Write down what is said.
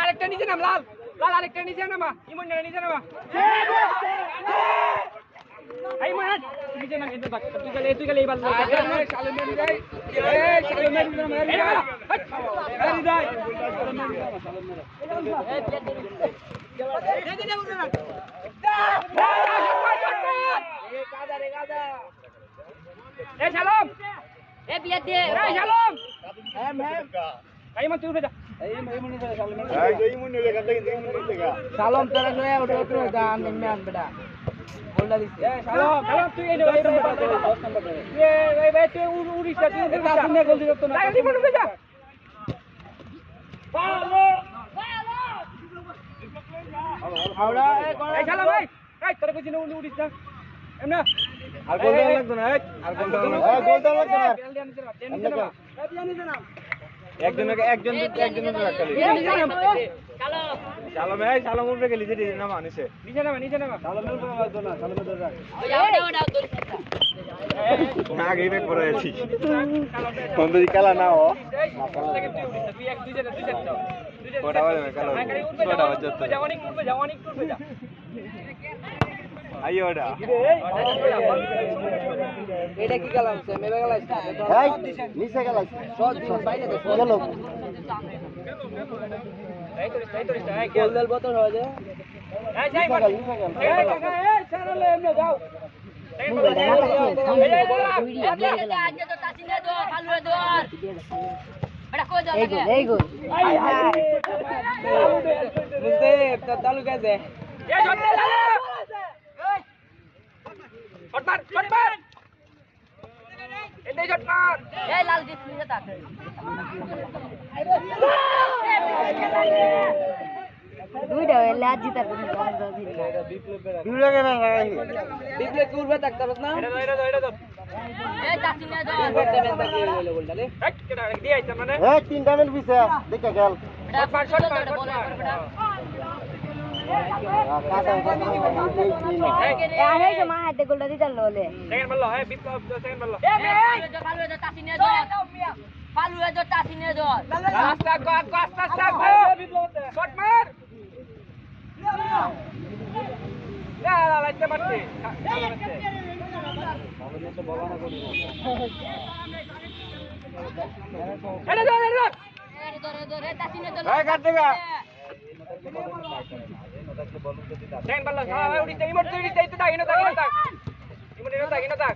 আরেকটা নিচে নাম লাল লাল আরেকটা নিচে নামা ইমন নিচে নামা এই মান নিচে নাম এত বাক তুই গেলে এই বাল শালে মেরে যাই শালে মেরে মেরে যাই দে দে উঠে না এই কাদা রে কাদা এ শালম এ বিয়া দে এই শালম এই মত উঠে যা সালাম তোরা নয়া ওটা ওটা গান মেন বেটা বললা দিছে এ সালাম সালাম তুই এই 10 নম্বর 10 নম্বর এ ভাই তুই উড়িষ্যা তুই কাছে গোল দিছ তো না তাই দিবি উঠে যা ভালো হাওড়া এই সালাম ভাই এই তোরা কইছিস না উড়িষ্যা এমনা আর গোল দেওয়া লাগতো না আর গোল দেওয়া লাগতো গোল দেওয়া লাগতো না একজন রাখলি চালো ভাই চালো মুড়ে গেলি যে না মানিছে নিচে নামা চালো মুড়ে লাগতো না চালো মুড়ে রাখ ওটা আগে ব্যাক করে আছি কোন দিকে খেলা না ও তুই এক দুই ওটা বলে খেলা ওটা বাজতো জওয়ানি করবে যা আইও ওটা এটা কি গেলাম সে মেবে গেলাম এই নিচে গেলাম সব দিন বাইরে দে চলো এই তো গোল দেল বোতল হয়ে যায় এই যাই এই ছাড়লে এমনে যাও এই গোল মুজে তো চালু গেছে এই জন্য শটমার এটাই শটমার এই লাল জিত নিয়ে তা দুইটা লাল জিতার কোন গান দিন এটা বিপ্লব কেন লাগাই বিপ্লব কি উড়বে থাকতে পারছ না এটা দাও এই চাচি নিয়ে দাও করতে বেন থাকি হইলো বলটা রে এই কেডা দিয়ে আইছ মানে এই তিনটা মিল বিছে দেখে গেল শটমার আরে যে মা হাতে গোলটা দিতাল ললে সেকেন্ড বল হে বিপ্লব সেকেন্ড বল এ ভালো এটা তাসি নিয়ে দাও ভালো এটা তাসি নিয়ে দাও রাস্তা বিপ্লব শট মার লা লাইতে মারতে বাবনে তো বলানা করি এরে ধর তাসি নিয়ে দাও এই কাট দেগা সেকেন্ড বল হ্যাঁ উড়িতে ইমোট উড়িতে তো দাগিনো দাগ ইমোট এটা দাগ